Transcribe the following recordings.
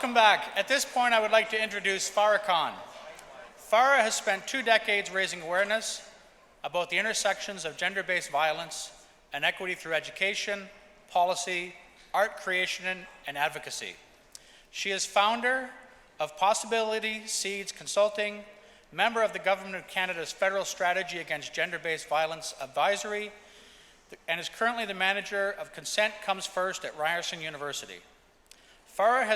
Welcome back. At this point, I would like to introduce Farrah Khan. Farrah has spent 2 decades raising awareness about the intersections of gender-based violence and equity through education, policy, art creation, and advocacy. She is founder of Possibility Seeds Consulting, member of the Government of Canada's Federal Strategy Against Gender-Based Violence Advisory, and is currently the manager of Consent Comes First at Ryerson University. Farrah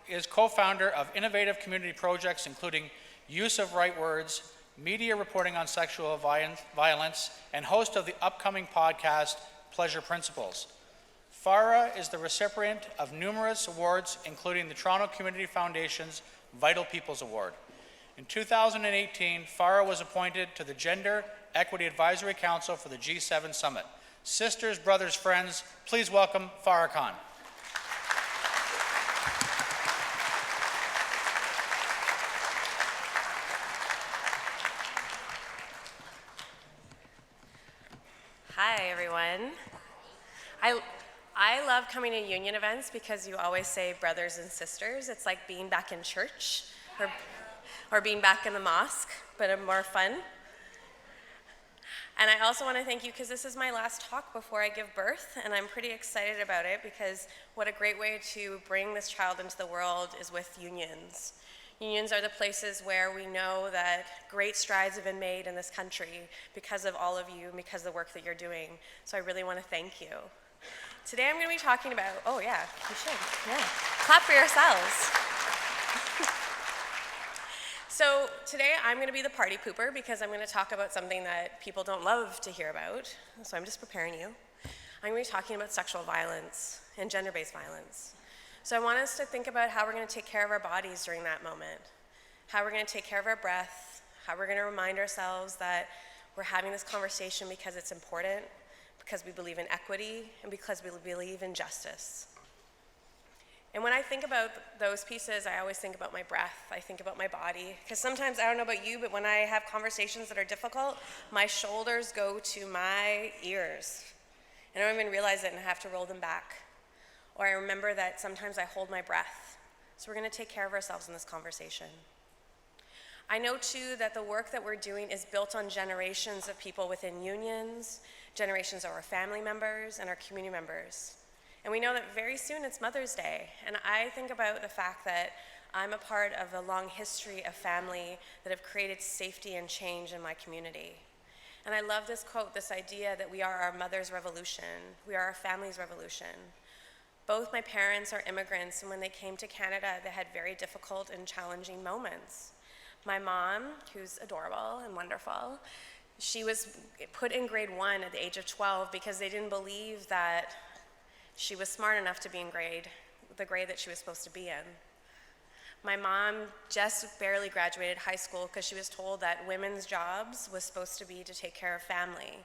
is co-founder of innovative community projects including Use of Right Words, media reporting on sexual violence, and host of the upcoming podcast, Pleasure Principles. Farrah is the recipient of numerous awards, including the Toronto Community Foundation's Vital Peoples Award. In 2018, Farrah was appointed to the Gender Equity Advisory Council for the G7 Summit. Sisters, brothers, friends, please welcome Farrah Khan. Hi, everyone. I love coming to union events because you always say brothers and sisters. It's like being back in church or being back in the mosque, but more fun. And I also want to thank you because this is my last talk before I give birth, and I'm pretty excited about it because what a great way to bring this child into the world is with unions. Unions are the places where we know that great strides have been made in this country because of all of you and because of the work that you're doing. So I really want to thank you. Today I'm going to be talking about, oh yeah, you should, yeah. Clap for yourselves. So today I'm going to be the party pooper because I'm going to talk about something that people don't love to hear about. So I'm just preparing you. I'm going to be talking about sexual violence and gender-based violence. So I want us to think about how we're going to take care of our bodies during that moment, how we're going to take care of our breath, how we're going to remind ourselves that we're having this conversation because it's important, because we believe in equity, and because we believe in justice. And when I think about those pieces, I always think about my breath, I think about my body, because sometimes, I don't know about you, but when I have conversations that are difficult, my shoulders go to my ears. And I don't even realize it, and I have to roll them back. Or I remember that sometimes I hold my breath. So we're going to take care of ourselves in this conversation. I know too that the work that we're doing is built on generations of people within unions, generations of our family members and our community members. And we know that very soon it's Mother's Day. And I think about the fact that I'm a part of a long history of family that have created safety and change in my community. And I love this quote, this idea that we are our mother's revolution. We are our family's revolution. Both my parents are immigrants, and when they came to Canada, they had very difficult and challenging moments. My mom, who's adorable and wonderful, she was put in grade 1 at the age of 12 because they didn't believe that she was smart enough to be in the grade that she was supposed to be in. My mom just barely graduated high school because she was told that women's jobs was supposed to be to take care of family,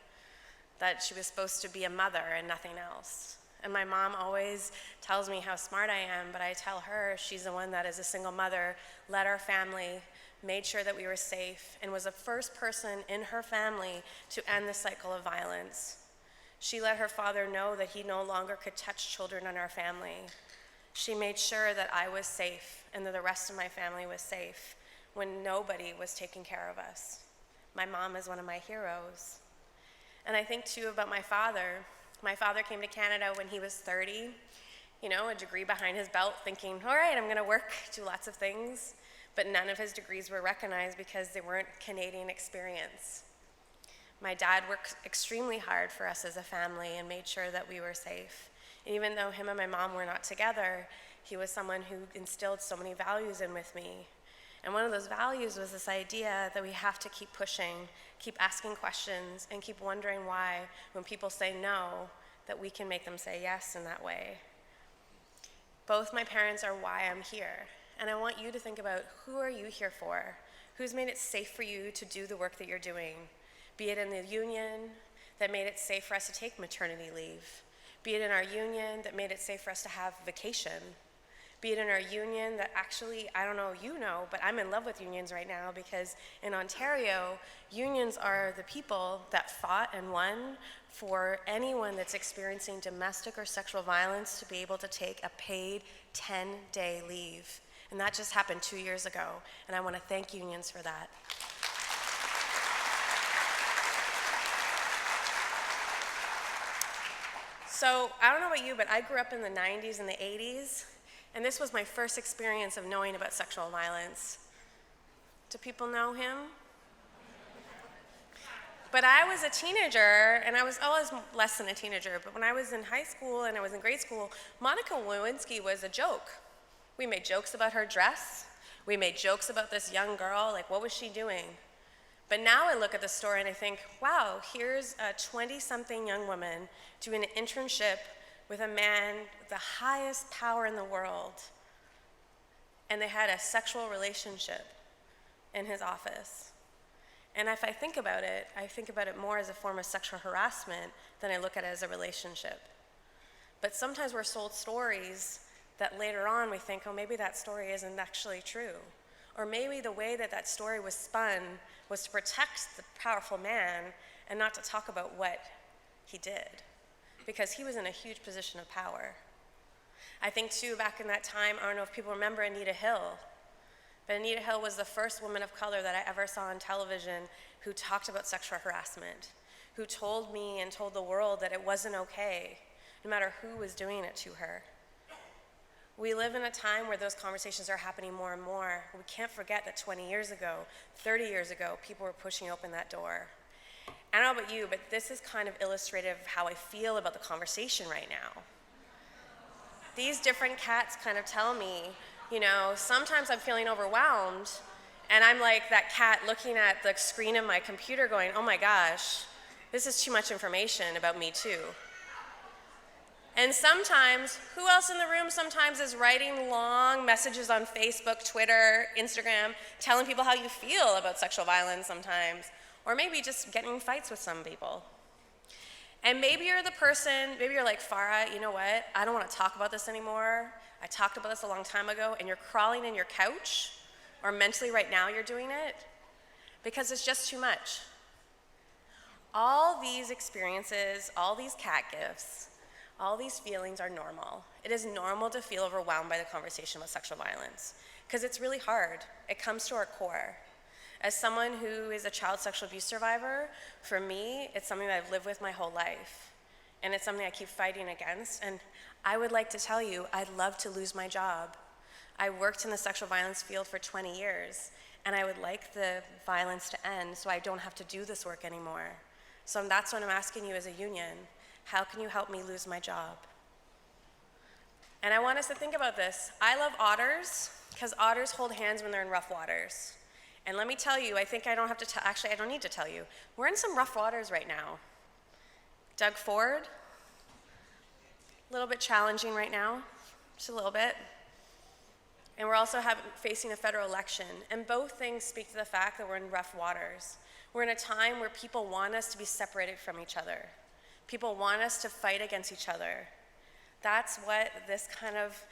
that she was supposed to be a mother and nothing else. And my mom always tells me how smart I am, but I tell her she's the one that, as a single mother, led our family, made sure that we were safe, and was the first person in her family to end the cycle of violence. She let her father know that he no longer could touch children in our family. She made sure that I was safe and that the rest of my family was safe when nobody was taking care of us. My mom is one of my heroes. And I think too about my father. My father came to Canada when he was 30, a degree behind his belt, thinking, all right, I'm going to work, do lots of things. But none of his degrees were recognized because they weren't Canadian experience. My dad worked extremely hard for us as a family and made sure that we were safe. And even though him and my mom were not together, he was someone who instilled so many values in with me. And one of those values was this idea that we have to keep pushing, keep asking questions, and keep wondering why, when people say no, that we can make them say yes in that way. Both my parents are why I'm here. And I want you to think about, who are you here for? Who's made it safe for you to do the work that you're doing? Be it in the union that made it safe for us to take maternity leave. Be it in our union that made it safe for us to have vacation. be it in our union that actually, I don't know, but I'm in love with unions right now because in Ontario, unions are the people that fought and won for anyone that's experiencing domestic or sexual violence to be able to take a paid 10-day leave. And that just happened 2 years ago, and I want to thank unions for that. So I don't know about you, but I grew up in the 90s and the 80s, and this was my first experience of knowing about sexual violence. Do people know him? But I was a teenager, and I was always less than a teenager, but when I was in high school and I was in grade school, Monica Lewinsky was a joke. We made jokes about her dress. We made jokes about this young girl, like what was she doing? But now I look at the story and I think, wow, here's a 20-something young woman doing an internship with a man with the highest power in the world. And they had a sexual relationship in his office. And if I think about it more as a form of sexual harassment than I look at it as a relationship. But sometimes we're sold stories that later on we think, oh, maybe that story isn't actually true. Or maybe the way that that story was spun was to protect the powerful man and not to talk about what he did, because he was in a huge position of power. I think too, back in that time, I don't know if people remember Anita Hill, but Anita Hill was the first woman of color that I ever saw on television who talked about sexual harassment, who told me and told the world that it wasn't okay, no matter who was doing it to her. We live in a time where those conversations are happening more and more. We can't forget that 20 years ago, 30 years ago, people were pushing open that door. I don't know about you, but this is kind of illustrative of how I feel about the conversation right now. These different cats kind of tell me, sometimes I'm feeling overwhelmed, and I'm like that cat looking at the screen of my computer going, oh my gosh, this is too much information about me too. And sometimes, who else in the room sometimes is writing long messages on Facebook, Twitter, Instagram, telling people how you feel about sexual violence sometimes, or maybe just getting in fights with some people. And maybe you're the person, maybe you're like, Farrah, you know what? I don't want to talk about this anymore. I talked about this a long time ago, and you're crawling in your couch, or mentally right now you're doing it, because it's just too much. All these experiences, all these cat gifts, all these feelings are normal. It is normal to feel overwhelmed by the conversation about sexual violence, because it's really hard. It comes to our core. As someone who is a child sexual abuse survivor, for me, it's something that I've lived with my whole life. And it's something I keep fighting against. And I would like to tell you, I'd love to lose my job. I worked in the sexual violence field for 20 years, and I would like the violence to end so I don't have to do this work anymore. So that's what I'm asking you as a union. How can you help me lose my job? And I want us to think about this. I love otters because otters hold hands when they're in rough waters. And let me tell you, I think I don't have to actually, I don't need to tell you. We're in some rough waters right now. Doug Ford, a little bit challenging right now, just a little bit. And we're also facing a federal election. And both things speak to the fact that we're in rough waters. We're in a time where people want us to be separated from each other. People want us to fight against each other. That's what this kind of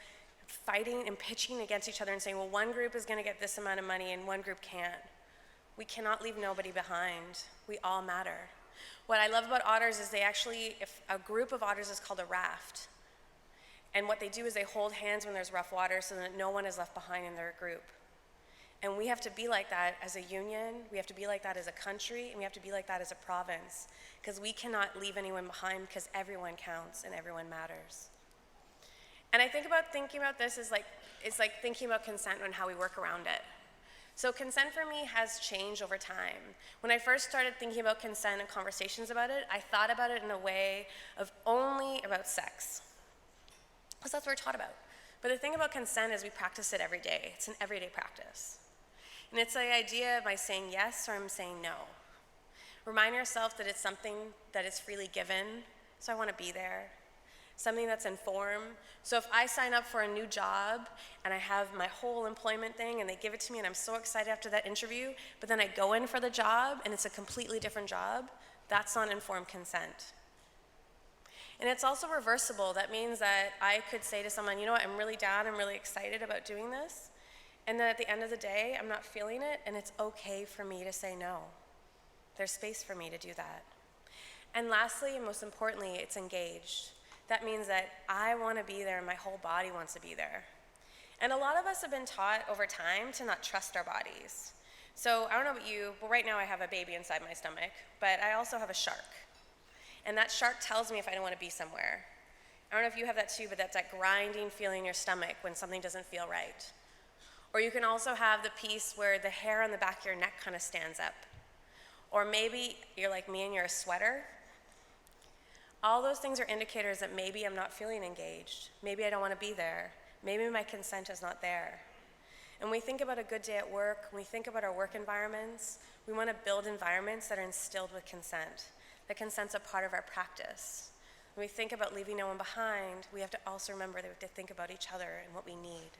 fighting and pitching against each other and saying, well, one group is going to get this amount of money and one group can't. We cannot leave nobody behind. We all matter. What I love about otters is if a group of otters is called a raft. And what they do is they hold hands when there's rough water so that no one is left behind in their group. And we have to be like that as a union, we have to be like that as a country, and we have to be like that as a province, because we cannot leave anyone behind because everyone counts and everyone matters. And I think about thinking about this as it's like thinking about consent and how we work around it. So consent for me has changed over time. When I first started thinking about consent and conversations about it, I thought about it in a way of only about sex, because that's what we're taught about. But the thing about consent is we practice it every day. It's an everyday practice. And it's the idea of am I saying yes or I'm saying no. Remind yourself that it's something that is freely given, so I want to be there. Something that's informed. So if I sign up for a new job and I have my whole employment thing and they give it to me and I'm so excited after that interview, but then I go in for the job and it's a completely different job, that's not informed consent. And it's also reversible. That means that I could say to someone, you know what, I'm really down, I'm really excited about doing this. And then at the end of the day, I'm not feeling it, and it's okay for me to say no. There's space for me to do that. And lastly, and most importantly, it's engaged. That means that I want to be there and my whole body wants to be there. And a lot of us have been taught over time to not trust our bodies. So I don't know about you, but right now I have a baby inside my stomach, but I also have a shark. And that shark tells me if I don't want to be somewhere. I don't know if you have that too, but that's that grinding feeling in your stomach when something doesn't feel right. Or you can also have the piece where the hair on the back of your neck kind of stands up. Or maybe you're like me and you're a sweater. All those things are indicators that maybe I'm not feeling engaged. Maybe I don't want to be there. Maybe my consent is not there. And when we think about a good day at work, when we think about our work environments, we want to build environments that are instilled with consent. That consent's a part of our practice. When we think about leaving no one behind, we have to also remember that we have to think about each other and what we need.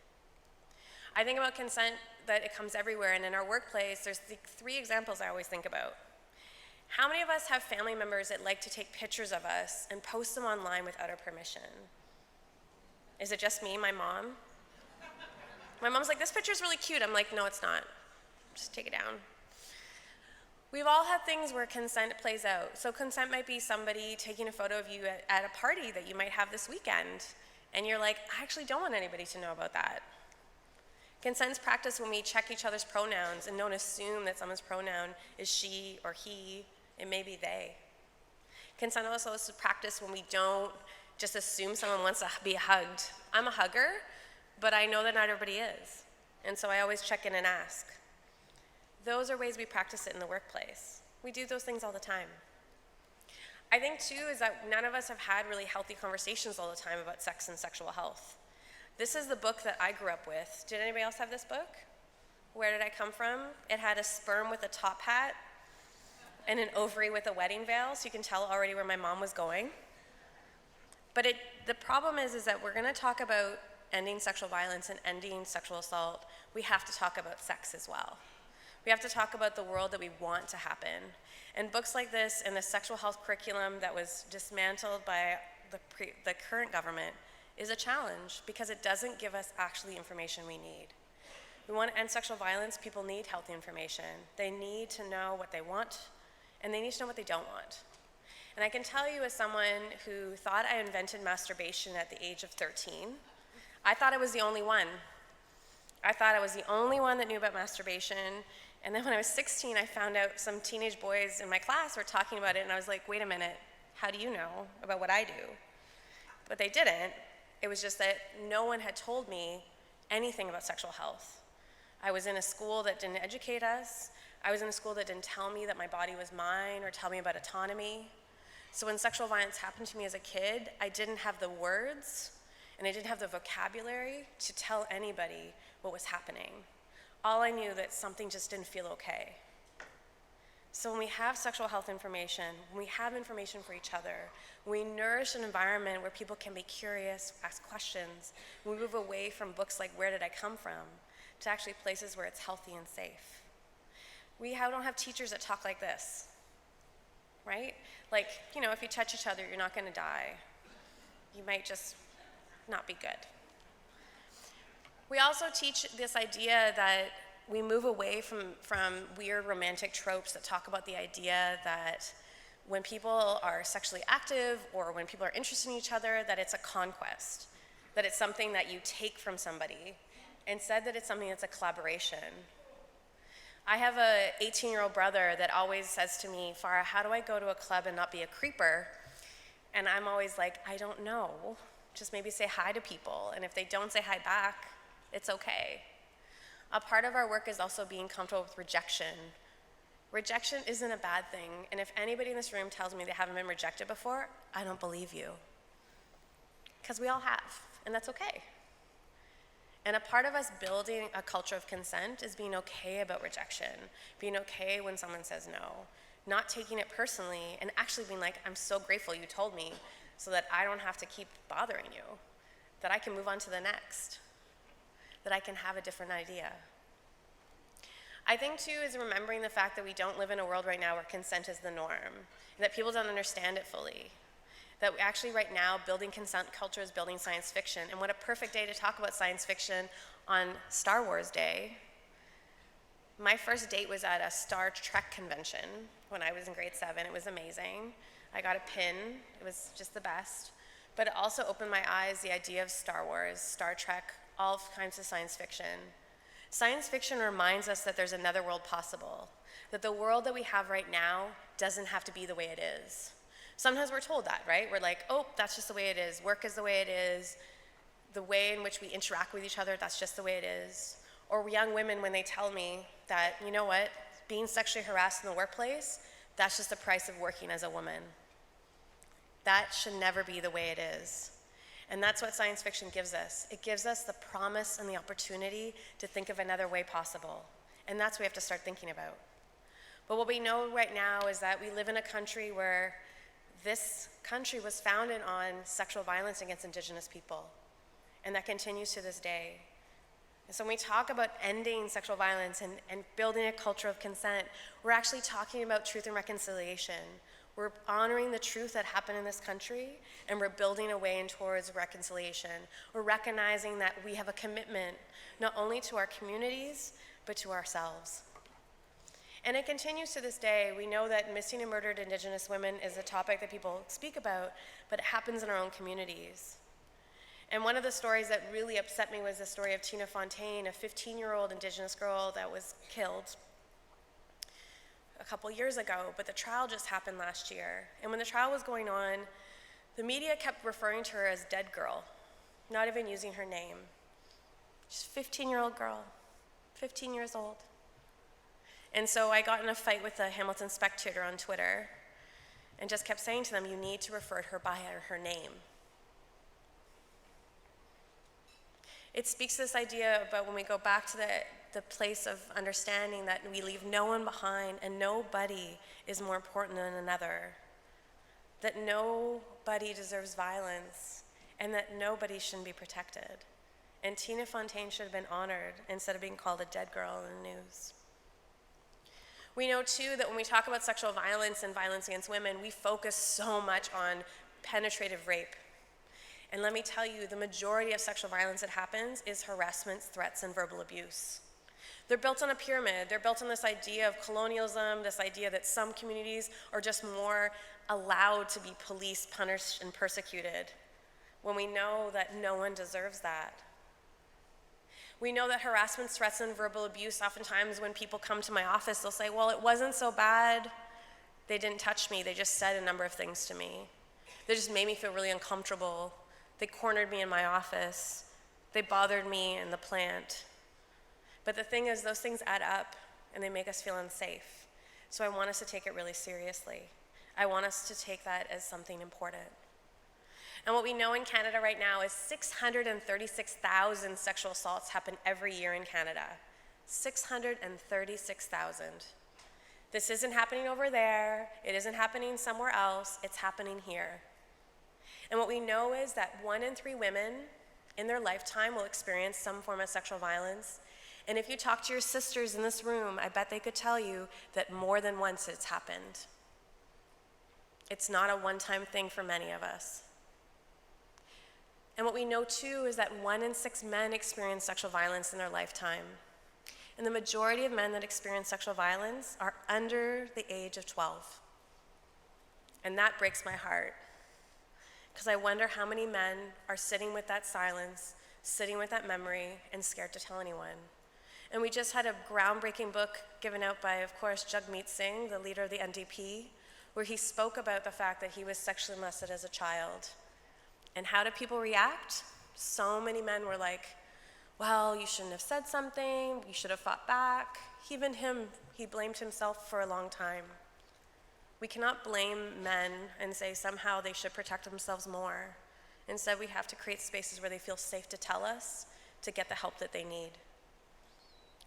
I think about consent, that it comes everywhere, and in our workplace, there's the 3 examples I always think about. How many of us have family members that like to take pictures of us and post them online without our permission? Is it just me, my mom? My mom's like, this picture's really cute. I'm like, no, it's not. Just take it down. We've all had things where consent plays out. So consent might be somebody taking a photo of you at a party that you might have this weekend, and you're like, I actually don't want anybody to know about that. Consent's practice when we check each other's pronouns and don't assume that someone's pronoun is she or he, it may be they. Consent also is practice when we don't just assume someone wants to be hugged. I'm a hugger, but I know that not everybody is. And so I always check in and ask. Those are ways we practice it in the workplace. We do those things all the time. I think too is that none of us have had really healthy conversations all the time about sex and sexual health. This is the book that I grew up with. Did anybody else have this book? Where Did I Come From? It had a sperm with a top hat and an ovary with a wedding veil, so you can tell already where my mom was going. But the problem is that we're gonna talk about ending sexual violence and ending sexual assault. We have to talk about sex as well. We have to talk about the world that we want to happen. And books like this and the sexual health curriculum that was dismantled by the current government is a challenge because it doesn't give us actually information we need. We want to end sexual violence, people need healthy information. They need to know what they want, and they need to know what they don't want. And I can tell you as someone who thought I invented masturbation at the age of 13, I thought I was the only one. I thought I was the only one that knew about masturbation. And then when I was 16, I found out some teenage boys in my class were talking about it, and I was like, wait a minute, how do you know about what I do? But they didn't. It was just that no one had told me anything about sexual health. I was in a school that didn't educate us. I was in a school that didn't tell me that my body was mine or tell me about autonomy. So when sexual violence happened to me as a kid, I didn't have the words and I didn't have the vocabulary to tell anybody what was happening. All I knew that something just didn't feel okay. So when we have sexual health information, when we have information for each other, when we nourish an environment where people can be curious, ask questions, we move away from books like Where Did I Come From to actually places where it's healthy and safe. We don't have teachers that talk like this, right? Like, if you touch each other, you're not gonna die. You might just not be good. We also teach this idea that we move away from weird romantic tropes that talk about the idea that when people are sexually active or when people are interested in each other, that it's a conquest, that it's something that you take from somebody. Instead, that it's something that's a collaboration. I have a 18-year-old brother that always says to me, Farrah, how do I go to a club and not be a creeper? And I'm always like, I don't know. Just maybe say hi to people. And if they don't say hi back, it's okay. A part of our work is also being comfortable with rejection. Rejection isn't a bad thing, and if anybody in this room tells me they haven't been rejected before, I don't believe you. Because we all have, and that's okay. And a part of us building a culture of consent is being okay about rejection, being okay when someone says no, not taking it personally, and actually being like, I'm so grateful you told me so that I don't have to keep bothering you, that I can move on to the next, that I can have a different idea. I think too is remembering the fact that we don't live in a world right now where consent is the norm, and that people don't understand it fully. That actually right now, building consent culture is building science fiction. And what a perfect day to talk about science fiction on Star Wars Day. My first date was at a Star Trek convention when I was in grade 7. It was amazing. I got a pin. It was just the best. But it also opened my eyes, the idea of Star Wars, Star Trek, all kinds of science fiction. Science fiction reminds us that there's another world possible, that the world that we have right now doesn't have to be the way it is. Sometimes we're told that, right? We're like, oh, that's just the way it is. Work is the way it is. The way in which we interact with each other, that's just the way it is. Or young women, when they tell me that, you know what, being sexually harassed in the workplace, that's just the price of working as a woman. That should never be the way it is. And that's what science fiction gives us. It gives us the promise and the opportunity to think of another way possible. And that's what we have to start thinking about. But what we know right now is that we live in a country where this country was founded on sexual violence against Indigenous people. And that continues to this day. And so when we talk about ending sexual violence and building a culture of consent, we're actually talking about truth and reconciliation. We're honoring the truth that happened in this country, and we're building a way in towards reconciliation. We're recognizing that we have a commitment not only to our communities, but to ourselves. And it continues to this day. We know that missing and murdered Indigenous women is a topic that people speak about, but it happens in our own communities. And one of the stories that really upset me was the story of Tina Fontaine, a 15-year-old Indigenous girl that was killed a couple years ago, but the trial just happened last year. And when the trial was going on, the media kept referring to her as Dead Girl, not even using her name. She's a 15-year-old girl, 15 years old. And so I got in a fight with the Hamilton Spectator on Twitter and just kept saying to them, you need to refer to her by her name. It speaks to this idea about when we go back to the place of understanding that we leave no one behind and nobody is more important than another, that nobody deserves violence and that nobody shouldn't be protected. And Tina Fontaine should have been honored instead of being called a dead girl in the news. We know too that when we talk about sexual violence and violence against women, we focus so much on penetrative rape. And let me tell you, the majority of sexual violence that happens is harassment, threats, and verbal abuse. They're built on a pyramid. They're built on this idea of colonialism, this idea that some communities are just more allowed to be policed, punished, and persecuted, when we know that no one deserves that. We know that harassment, threats, and verbal abuse, oftentimes when people come to my office, they'll say, well, it wasn't so bad. They didn't touch me. They just said a number of things to me. They just made me feel really uncomfortable. They cornered me in my office. They bothered me in the plant. But the thing is, those things add up and they make us feel unsafe. So I want us to take it really seriously. I want us to take that as something important. And what we know in Canada right now is 636,000 sexual assaults happen every year in Canada. 636,000. This isn't happening over there. It isn't happening somewhere else. It's happening here. And what we know is that 1 in 3 women in their lifetime will experience some form of sexual violence. And if you talk to your sisters in this room, I bet they could tell you that more than once it's happened. It's not a one-time thing for many of us. And what we know too is that 1 in 6 men experience sexual violence in their lifetime. And the majority of men that experience sexual violence are under the age of 12. And that breaks my heart. Because I wonder how many men are sitting with that silence, sitting with that memory, and scared to tell anyone. And we just had a groundbreaking book given out by, of course, Jagmeet Singh, the leader of the NDP, where he spoke about the fact that he was sexually molested as a child. And how did people react? So many men were like, well, you shouldn't have said something, you should have fought back. Even him, he blamed himself for a long time. We cannot blame men and say somehow they should protect themselves more. Instead, we have to create spaces where they feel safe to tell us, to get the help that they need.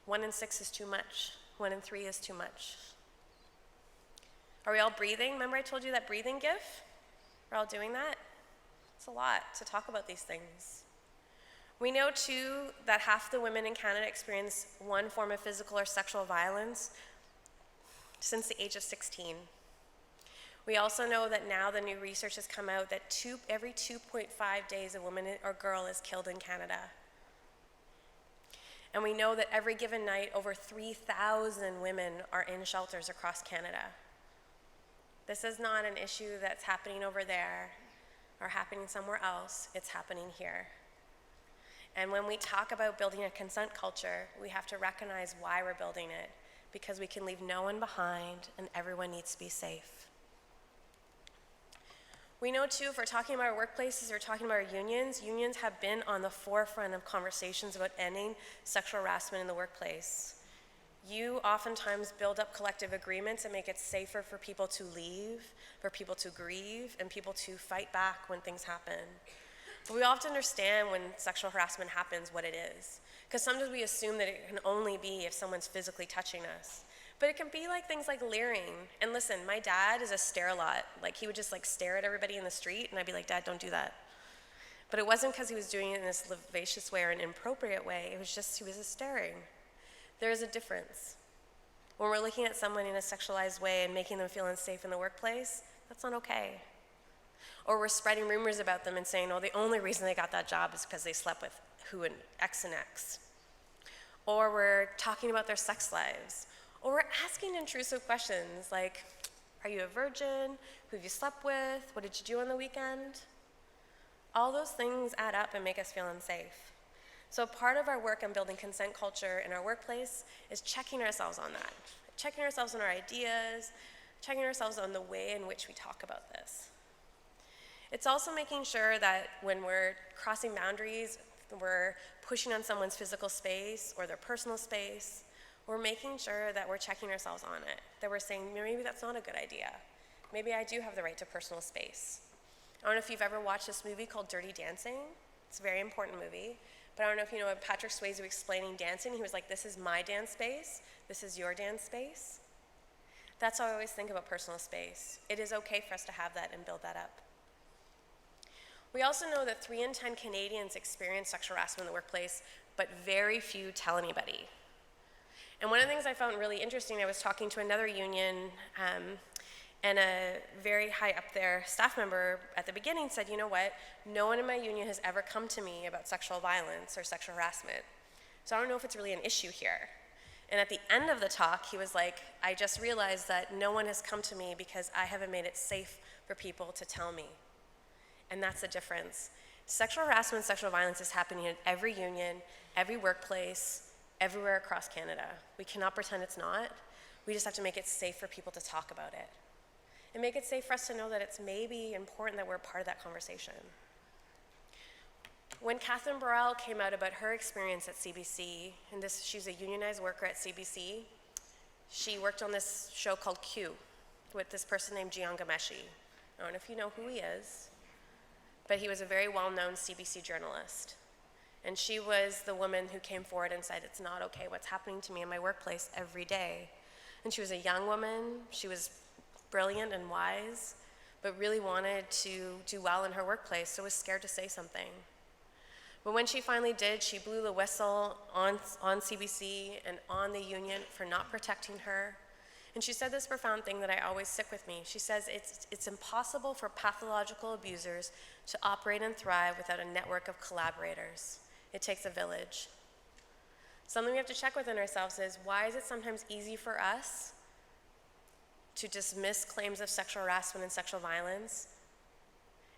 1 in 6 is too much. 1 in 3 is too much. Are we all breathing? Remember I told you that breathing GIF? We're all doing that? It's a lot to talk about these things. We know too that half the women in Canada experience one form of physical or sexual violence since the age of 16. We also know that now the new research has come out that every 2.5 days a woman or girl is killed in Canada. And we know that every given night, over 3,000 women are in shelters across Canada. This is not an issue that's happening over there or happening somewhere else, it's happening here. And when we talk about building a consent culture, we have to recognize why we're building it, because we can leave no one behind and everyone needs to be safe. We know too, if we're talking about our workplaces, we're talking about our unions, unions have been on the forefront of conversations about ending sexual harassment in the workplace. You oftentimes build up collective agreements and make it safer for people to leave, for people to grieve, and people to fight back when things happen. But we often understand when sexual harassment happens what it is, because sometimes we assume that it can only be if someone's physically touching us. But it can be like things like leering. And listen, my dad is a stare-a-lot. Like, he would just like stare at everybody in the street, and I'd be like, Dad, don't do that. But it wasn't because he was doing it in this lascivious way or an inappropriate way. It was just he was just staring. There is a difference. When we're looking at someone in a sexualized way and making them feel unsafe in the workplace, that's not okay. Or we're spreading rumors about them and saying, oh, the only reason they got that job is because they slept with who and X and X. Or we're talking about their sex lives. Or we're asking intrusive questions like, are you a virgin? Who have you slept with? What did you do on the weekend? All those things add up and make us feel unsafe. So part of our work on building consent culture in our workplace is checking ourselves on that. Checking ourselves on our ideas, checking ourselves on the way in which we talk about this. It's also making sure that when we're crossing boundaries, we're pushing on someone's physical space or their personal space, we're making sure that we're checking ourselves on it, that we're saying, maybe that's not a good idea. Maybe I do have the right to personal space. I don't know if you've ever watched this movie called Dirty Dancing. It's a very important movie. But I don't know if you know Patrick Swayze was explaining dancing. He was like, this is my dance space. This is your dance space. That's how I always think about personal space. It is okay for us to have that and build that up. We also know that 3 in 10 Canadians experience sexual harassment in the workplace, but very few tell anybody. And one of the things I found really interesting, I was talking to another union, and a very high up there staff member at the beginning said, you know what, no one in my union has ever come to me about sexual violence or sexual harassment. So I don't know if it's really an issue here. And at the end of the talk, he was like, I just realized that no one has come to me because I haven't made it safe for people to tell me. And that's the difference. Sexual harassment and sexual violence is happening in every union, every workplace, everywhere across Canada. We cannot pretend it's not. We just have to make it safe for people to talk about it. And make it safe for us to know that it's maybe important that we're part of that conversation. When Catherine Burrell came out about her experience at CBC, and she's a unionized worker at CBC, she worked on this show called Q with this person named Jian Ghomeshi. I don't know if you know who he is, but he was a very well-known CBC journalist. And she was the woman who came forward and said, it's not okay what's happening to me in my workplace every day. And she was a young woman, she was brilliant and wise, but really wanted to do well in her workplace, so was scared to say something. But when she finally did, she blew the whistle on CBC and on the union for not protecting her. And she said this profound thing that I always stick with me. She says, it's impossible for pathological abusers to operate and thrive without a network of collaborators. It takes a village. Something we have to check within ourselves is, why is it sometimes easy for us to dismiss claims of sexual harassment and sexual violence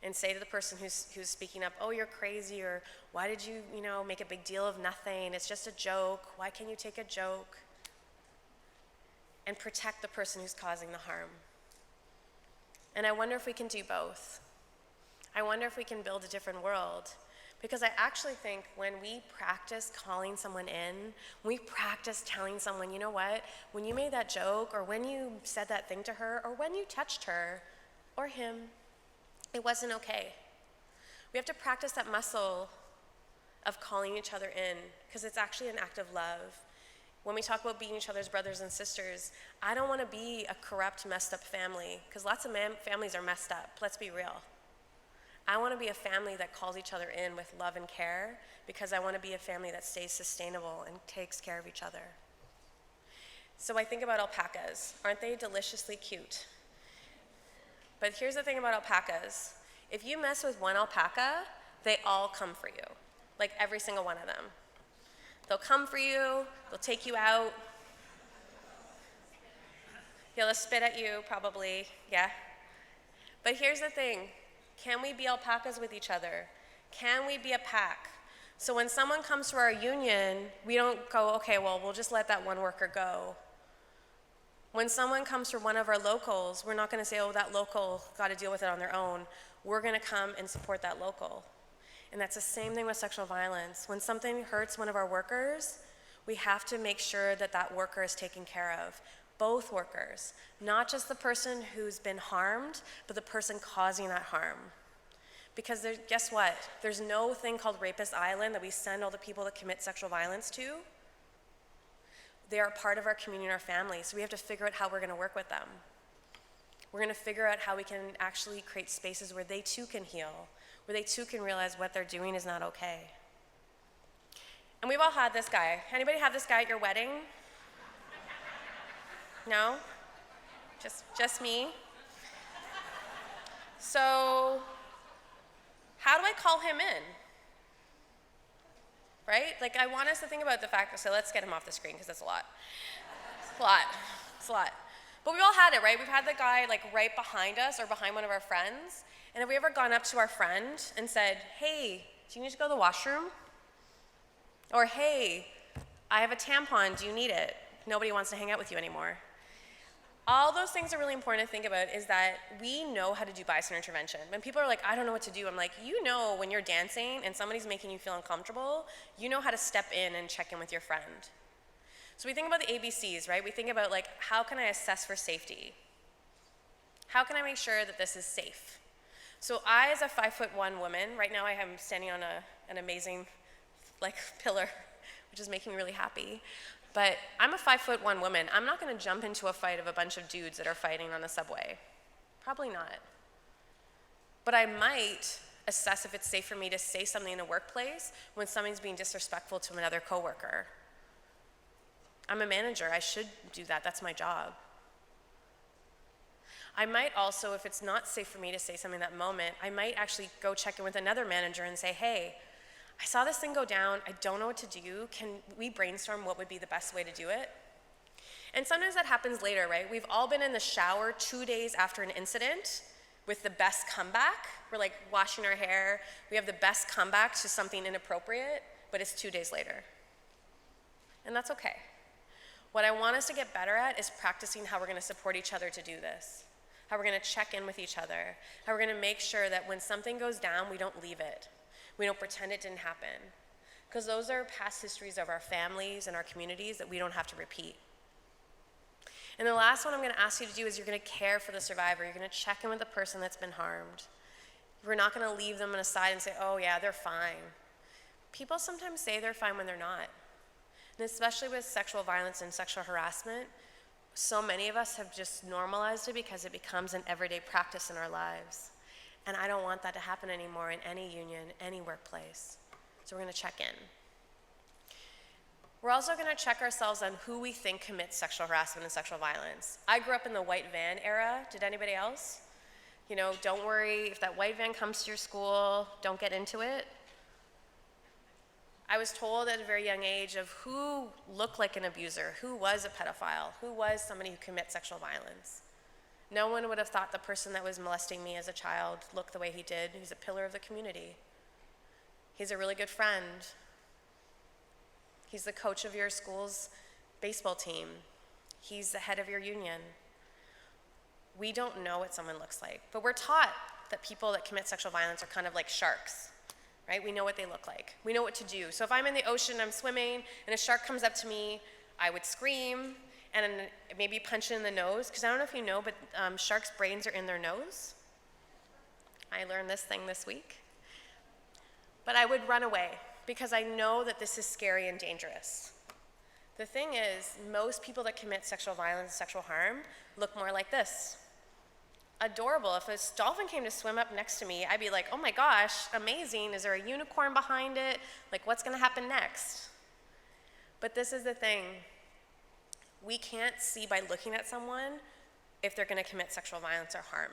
and say to the person who's speaking up, oh, you're crazy, or why did you make a big deal of nothing? It's just a joke. Why can't you take a joke? And protect the person who's causing the harm. And I wonder if we can do both. I wonder if we can build a different world. Because I actually think when we practice calling someone in, when we practice telling someone, you know what, when you made that joke, or when you said that thing to her, or when you touched her, or him, it wasn't okay. We have to practice that muscle of calling each other in, because it's actually an act of love. When we talk about being each other's brothers and sisters, I don't want to be a corrupt, messed up family, because lots of families are messed up, let's be real. I want to be a family that calls each other in with love and care, because I want to be a family that stays sustainable and takes care of each other. So I think about alpacas. Aren't they deliciously cute? But here's the thing about alpacas. If you mess with one alpaca, they all come for you. Like every single one of them. They'll come for you, they'll take you out. They'll spit at you, probably, yeah. But here's the thing. Can we be alpacas with each other? Can we be a pack? So when someone comes to our union, we don't go, okay, well, we'll just let that one worker go. When someone comes for one of our locals, we're not gonna say, oh, that local got to deal with it on their own. We're gonna come and support that local. And that's the same thing with sexual violence. When something hurts one of our workers, we have to make sure that that worker is taken care of. Both workers, not just the person who's been harmed, but the person causing that harm. Because guess what? There's no thing called Rapist Island that we send all the people that commit sexual violence to. They are part of our community and our family, so we have to figure out how we're gonna work with them. We're gonna figure out how we can actually create spaces where they too can heal, where they too can realize what they're doing is not okay. And we've all had this guy. Anybody have this guy at your wedding? No? Just me? So, how do I call him in? Right? Like, I want us to think about the fact that, so let's get him off the screen, because that's a lot. It's a lot. It's a lot. But we've all had it, right? We've had the guy, like, right behind us or behind one of our friends. And have we ever gone up to our friend and said, hey, do you need to go to the washroom? Or, hey, I have a tampon, do you need it? Nobody wants to hang out with you anymore. All those things are really important to think about is that we know how to do bystander intervention. When people are like, I don't know what to do, I'm like, you know when you're dancing and somebody's making you feel uncomfortable, you know how to step in and check in with your friend. So we think about the ABCs, right? We think about like, how can I assess for safety? How can I make sure that this is safe? So I, as a 5'1" woman, right now I am standing on an amazing like pillar, which is making me really happy. But I'm a 5'1" woman. I'm not gonna jump into a fight of a bunch of dudes that are fighting on the subway. Probably not. But I might assess if it's safe for me to say something in a workplace when somebody's being disrespectful to another coworker. I'm a manager, I should do that, that's my job. I might also, if it's not safe for me to say something in that moment, I might actually go check in with another manager and say, hey, I saw this thing go down, I don't know what to do, can we brainstorm what would be the best way to do it? And sometimes that happens later, right? We've all been in the shower 2 days after an incident with the best comeback. We're like washing our hair, we have the best comeback to something inappropriate, but it's 2 days later. And that's okay. What I want us to get better at is practicing how we're gonna support each other to do this, how we're gonna check in with each other, how we're gonna make sure that when something goes down, we don't leave it. We don't pretend it didn't happen. Because those are past histories of our families and our communities that we don't have to repeat. And the last one I'm gonna ask you to do is you're gonna care for the survivor. You're gonna check in with the person that's been harmed. We're not gonna leave them on a side and say, oh yeah, they're fine. People sometimes say they're fine when they're not. And especially with sexual violence and sexual harassment, so many of us have just normalized it because it becomes an everyday practice in our lives. And I don't want that to happen anymore in any union, any workplace. So we're gonna check in. We're also gonna check ourselves on who we think commits sexual harassment and sexual violence. I grew up in the white van era. Did anybody else? You know, don't worry, if that white van comes to your school, don't get into it. I was told at a very young age of who looked like an abuser, who was a pedophile, who was somebody who commits sexual violence. No one would have thought the person that was molesting me as a child looked the way he did. He's a pillar of the community. He's a really good friend. He's the coach of your school's baseball team. He's the head of your union. We don't know what someone looks like, but we're taught that people that commit sexual violence are kind of like sharks, right? We know what they look like. We know what to do. So if I'm in the ocean, I'm swimming, and a shark comes up to me, I would scream, and maybe punch it in the nose, because I don't know if you know, but sharks' brains are in their nose. I learned this thing this week. But I would run away, because I know that this is scary and dangerous. The thing is, most people that commit sexual violence, sexual harm, look more like this. Adorable. If a dolphin came to swim up next to me, I'd be like, oh my gosh, amazing. Is there a unicorn behind it? Like, what's gonna happen next? But this is the thing. We can't see by looking at someone if they're gonna commit sexual violence or harm.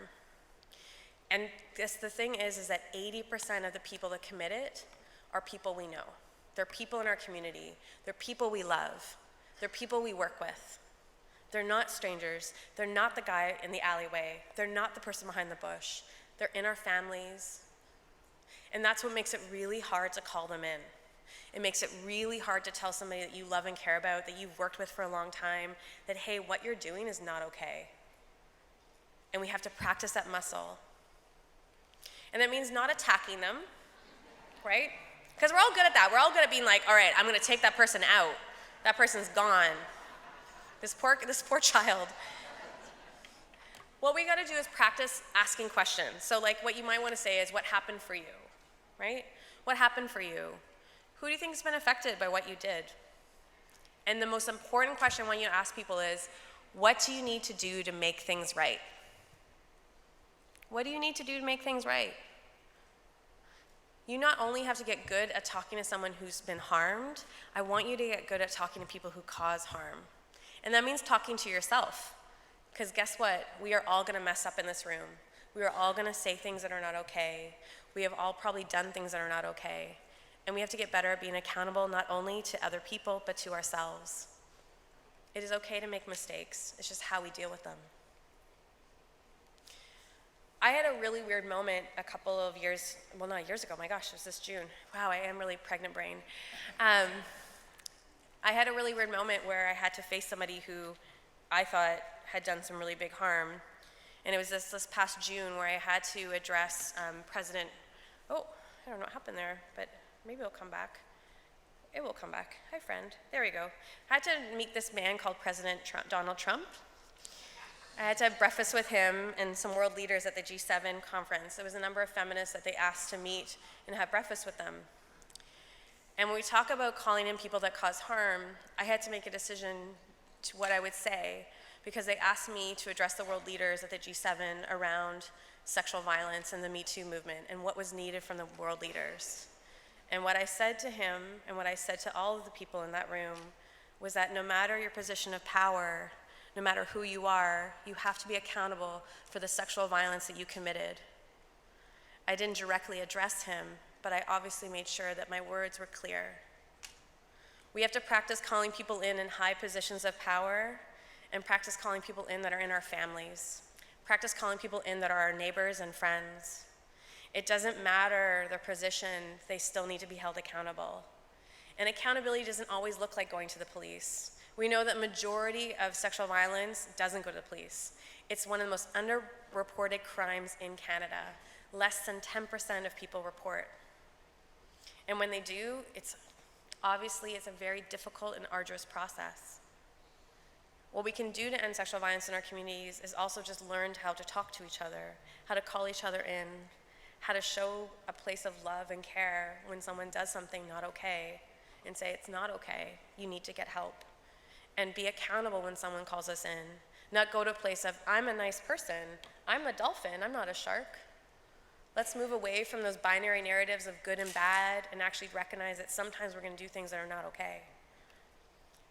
And the thing is that 80% of the people that commit it are people we know. They're people in our community. They're people we love. They're people we work with. They're not strangers. They're not the guy in the alleyway. They're not the person behind the bush. They're in our families. And that's what makes it really hard to call them in. It makes it really hard to tell somebody that you love and care about, that you've worked with for a long time, that, hey, what you're doing is not okay. And we have to practice that muscle. And that means not attacking them, right? Because we're all good at that. We're all good at being like, all right, I'm gonna take that person out. That person's gone. This poor child. What we gotta do is practice asking questions. So like what you might wanna say is, what happened for you, right? What happened for you? Who do you think has been affected by what you did? And the most important question when you ask people is, what do you need to do to make things right? What do you need to do to make things right? You not only have to get good at talking to someone who's been harmed, I want you to get good at talking to people who cause harm. And that means talking to yourself. Because guess what? We are all gonna mess up in this room. We are all gonna say things that are not okay. We have all probably done things that are not okay. And we have to get better at being accountable not only to other people, but to ourselves. It is okay to make mistakes. It's just how we deal with them. I had a really weird moment a couple of years, well, not years ago, my gosh, it was this June. Wow, I am really pregnant brain. I had a really weird moment where I had to face somebody who I thought had done some really big harm. And it was this past June where I had to address President, I don't know what happened there, but maybe it'll come back. It will come back. Hi, friend. There we go. I had to meet this man called President Donald Trump. I had to have breakfast with him and some world leaders at the G7 conference. There was a number of feminists that they asked to meet and have breakfast with them. And when we talk about calling in people that cause harm, I had to make a decision to what I would say, because they asked me to address the world leaders at the G7 around sexual violence and the Me Too movement and what was needed from the world leaders. And what I said to him and what I said to all of the people in that room was that no matter your position of power, no matter who you are, you have to be accountable for the sexual violence that you committed. I didn't directly address him, but I obviously made sure that my words were clear. We have to practice calling people in high positions of power, and practice calling people in that are in our families. Practice calling people in that are our neighbors and friends. It doesn't matter their position, they still need to be held accountable. And accountability doesn't always look like going to the police. We know that majority of sexual violence doesn't go to the police. It's one of the most underreported crimes in Canada. Less than 10% of people report. And when they do, it's a very difficult and arduous process. What we can do to end sexual violence in our communities is also just learn how to talk to each other, how to call each other in, how to show a place of love and care when someone does something not okay, and say, it's not okay, you need to get help. And be accountable when someone calls us in. Not go to a place of, I'm a nice person, I'm a dolphin, I'm not a shark. Let's move away from those binary narratives of good and bad and actually recognize that sometimes we're gonna do things that are not okay.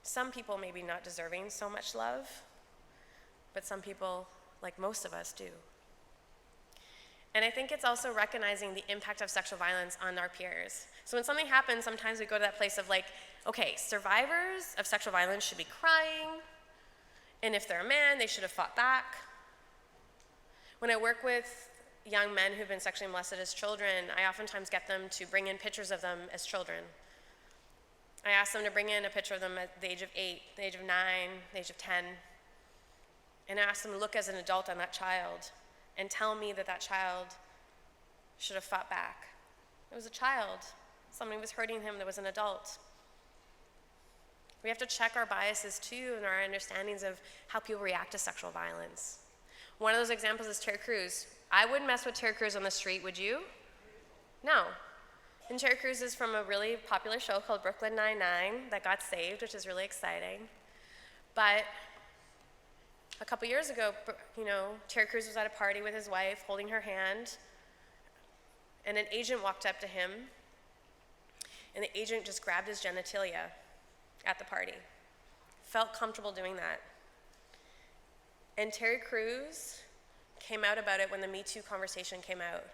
Some people may be not deserving so much love, but some people, like most of us, do. And I think it's also recognizing the impact of sexual violence on our peers. So when something happens, sometimes we go to that place of like, okay, survivors of sexual violence should be crying, and if they're a man, they should have fought back. When I work with young men who've been sexually molested as children, I oftentimes get them to bring in pictures of them as children. I ask them to bring in a picture of them at the age of 8, the age of 9, the age of 10, and I ask them to look as an adult on that child and tell me that that child should have fought back. It was a child. Somebody was hurting him that was an adult. We have to check our biases too and our understandings of how people react to sexual violence. One of those examples is Terry Crews. I wouldn't mess with Terry Crews on the street, would you? No. And Terry Crews is from a really popular show called Brooklyn Nine-Nine that got saved, which is really exciting. But a couple years ago, Terry Crews was at a party with his wife, holding her hand, and an agent walked up to him, and the agent just grabbed his genitalia at the party. Felt comfortable doing that. And Terry Crews came out about it when the Me Too conversation came out.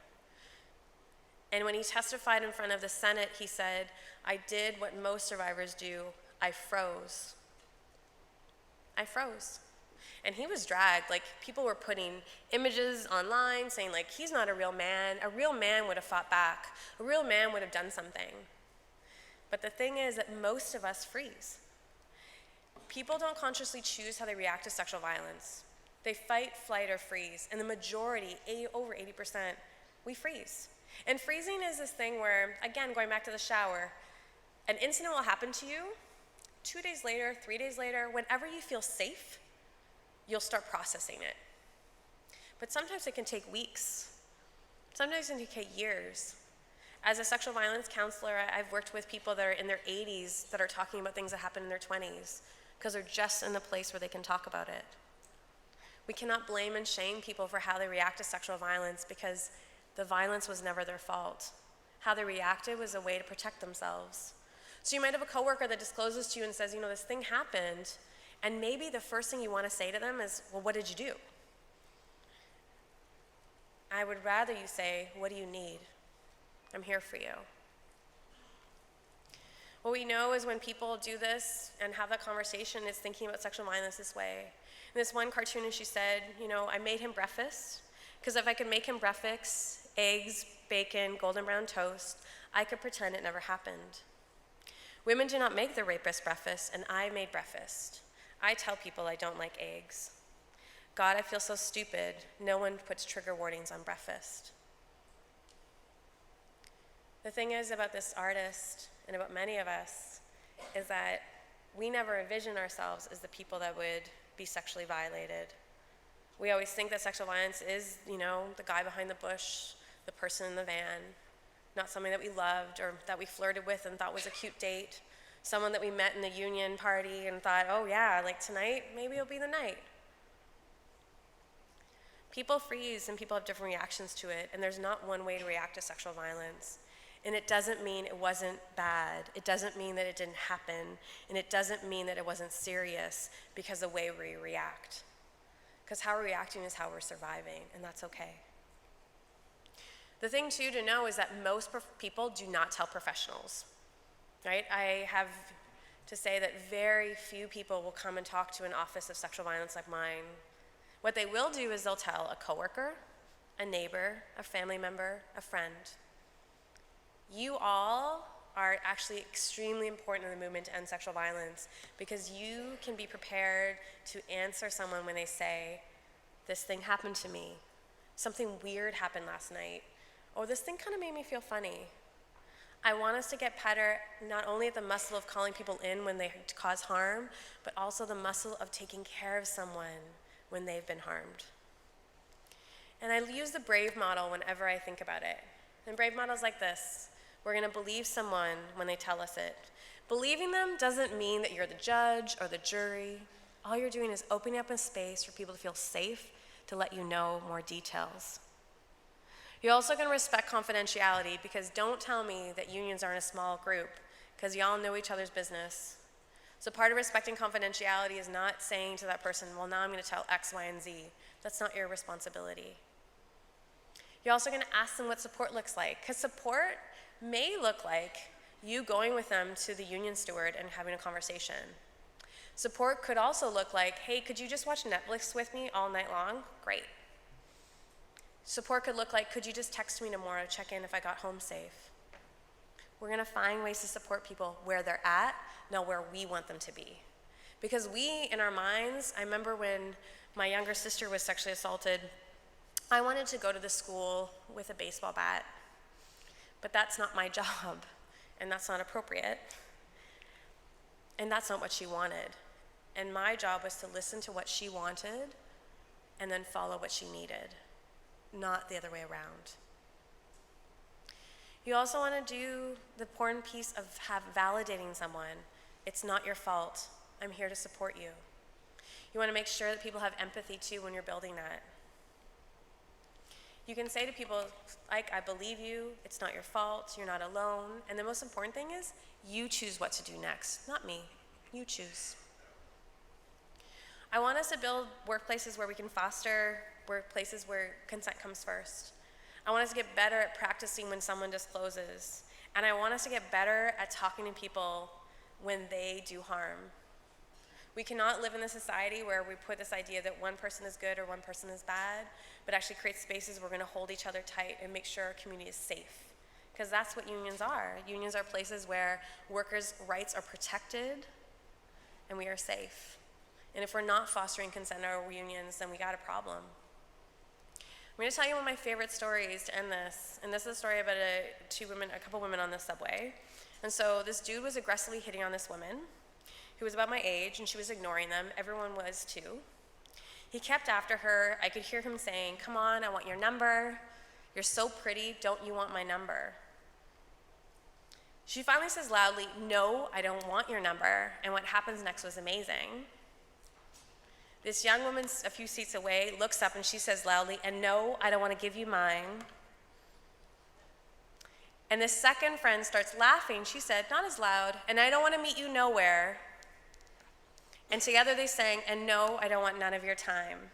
And when he testified in front of the Senate, he said, "I did what most survivors do. I froze. I froze." And he was dragged. Like, people were putting images online saying, like, he's not a real man. A real man would have fought back. A real man would have done something. But the thing is that most of us freeze. People don't consciously choose how they react to sexual violence. They fight, flight, or freeze. And the majority, over 80%, we freeze. And freezing is this thing where, again, going back to the shower, an incident will happen to you. 2 days later, 3 days later, whenever you feel safe, you'll start processing it. But sometimes it can take weeks. Sometimes it can take years. As a sexual violence counselor, I've worked with people that are in their 80s that are talking about things that happened in their 20s because they're just in the place where they can talk about it. We cannot blame and shame people for how they react to sexual violence because the violence was never their fault. How they reacted was a way to protect themselves. So you might have a coworker that discloses to you and says, you know, this thing happened, and maybe the first thing you want to say to them is, well, what did you do? I would rather you say, what do you need? I'm here for you. What we know is when people do this and have that conversation, it's thinking about sexual violence this way. And this one cartoonist, she said, you know, I made him breakfast, because if I could make him breakfast, eggs, bacon, golden brown toast, I could pretend it never happened. Women do not make their rapist breakfast, and I made breakfast. I tell people I don't like eggs. God, I feel so stupid. No one puts trigger warnings on breakfast. The thing is about this artist, and about many of us, is that we never envision ourselves as the people that would be sexually violated. We always think that sexual violence is, you know, the guy behind the bush, the person in the van, not something that we loved or that we flirted with and thought was a cute date, someone that we met in the union party and thought, oh yeah, like tonight, maybe it'll be the night. People freeze and people have different reactions to it, and there's not one way to react to sexual violence. And it doesn't mean it wasn't bad. It doesn't mean that it didn't happen. And it doesn't mean that it wasn't serious because the way we react. Because how we're reacting is how we're surviving, and that's okay. The thing, too, to know is that most people do not tell professionals, right? I have to say that very few people will come and talk to an office of sexual violence like mine. What they will do is they'll tell a coworker, a neighbor, a family member, a friend. You all are actually extremely important in the movement to end sexual violence because you can be prepared to answer someone when they say, this thing happened to me, something weird happened last night, or this thing kind of made me feel funny. I want us to get better not only at the muscle of calling people in when they cause harm, but also the muscle of taking care of someone when they've been harmed. And I use the BRAVE model whenever I think about it. And BRAVE model is like this. We're going to believe someone when they tell us it. Believing them doesn't mean that you're the judge or the jury. All you're doing is opening up a space for people to feel safe to let you know more details. You're also going to respect confidentiality because don't tell me that unions aren't a small group because y'all know each other's business. So part of respecting confidentiality is not saying to that person, well, now I'm going to tell X, Y, and Z. That's not your responsibility. You're also going to ask them what support looks like because support may look like you going with them to the union steward and having a conversation. Support could also look like, hey, could you just watch Netflix with me all night long? Great. Support could look like, could you just text me tomorrow to check in if I got home safe? We're going to find ways to support people where they're at, not where we want them to be. Because we, in our minds, I remember when my younger sister was sexually assaulted, I wanted to go to the school with a baseball bat. But that's not my job, and that's not appropriate. And that's not what she wanted. And my job was to listen to what she wanted and then follow what she needed, not the other way around. You also want to do the important piece of validating someone. It's not your fault. I'm here to support you. You want to make sure that people have empathy too when you're building that. You can say to people, like, I believe you, it's not your fault, you're not alone, and the most important thing is, you choose what to do next, not me, you choose. I want us to build workplaces where we can foster places where consent comes first. I want us to get better at practicing when someone discloses. And I want us to get better at talking to people when they do harm. We cannot live in a society where we put this idea that one person is good or one person is bad, but actually create spaces where we're going to hold each other tight and make sure our community is safe. Because that's what unions are. Unions are places where workers' rights are protected and we are safe. And if we're not fostering consent in our unions, then we got a problem. I'm going to tell you one of my favorite stories to end this. And this is a story about a couple women on the subway. And so this dude was aggressively hitting on this woman who was about my age, and she was ignoring them. Everyone was too. He kept after her. I could hear him saying, "Come on, I want your number. You're so pretty, don't you want my number?" She finally says loudly, "No, I don't want your number." And what happens next was amazing. This young woman a few seats away looks up and she says loudly, "And no, I don't want to give you mine." And this second friend starts laughing. She said, not as loud, "And I don't want to meet you nowhere." And together they sang, "And no, I don't want none of your time."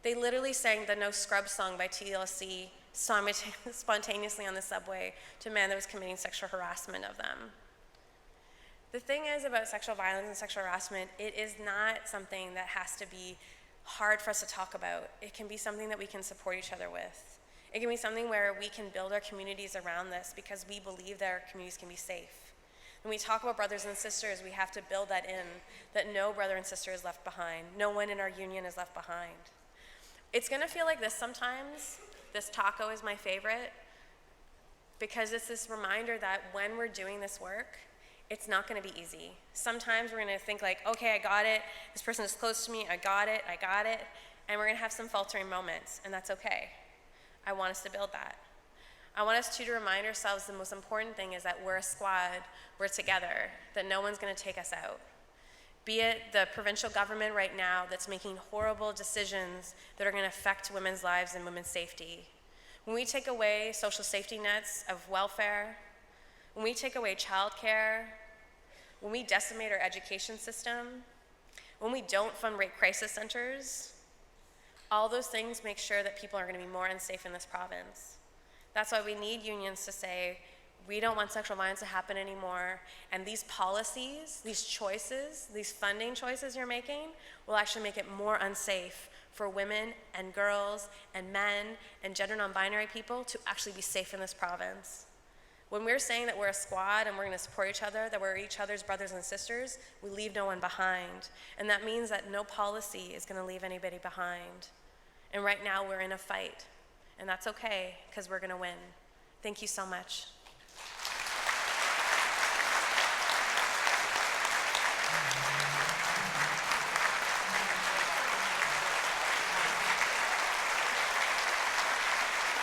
They literally sang the No Scrubs song by TLC spontaneously on the subway to a man that was committing sexual harassment of them. The thing is about sexual violence and sexual harassment, it is not something that has to be hard for us to talk about. It can be something that we can support each other with. It can be something where we can build our communities around this because we believe that our communities can be safe. When we talk about brothers and sisters, we have to build that in, that no brother and sister is left behind. No one in our union is left behind. It's gonna feel like this sometimes. This taco is my favorite because it's this reminder that when we're doing this work, it's not gonna be easy. Sometimes we're gonna think like, okay, I got it. This person is close to me, I got it. And we're gonna have some faltering moments, and that's okay. I want us to build that. I want us to remind ourselves the most important thing is that we're a squad, we're together, that no one's gonna take us out. Be it the provincial government right now that's making horrible decisions that are gonna affect women's lives and women's safety. When we take away social safety nets of welfare, when we take away childcare, when we decimate our education system, when we don't fund rape crisis centers, all those things make sure that people are gonna be more unsafe in this province. That's why we need unions to say, we don't want sexual violence to happen anymore, and these policies, these choices, these funding choices you're making will actually make it more unsafe for women and girls and men and gender non-binary people to actually be safe in this province. When we're saying that we're a squad and we're gonna support each other, that we're each other's brothers and sisters, we leave no one behind. And that means that no policy is gonna leave anybody behind. And right now we're in a fight, and that's okay, because we're gonna win. Thank you so much.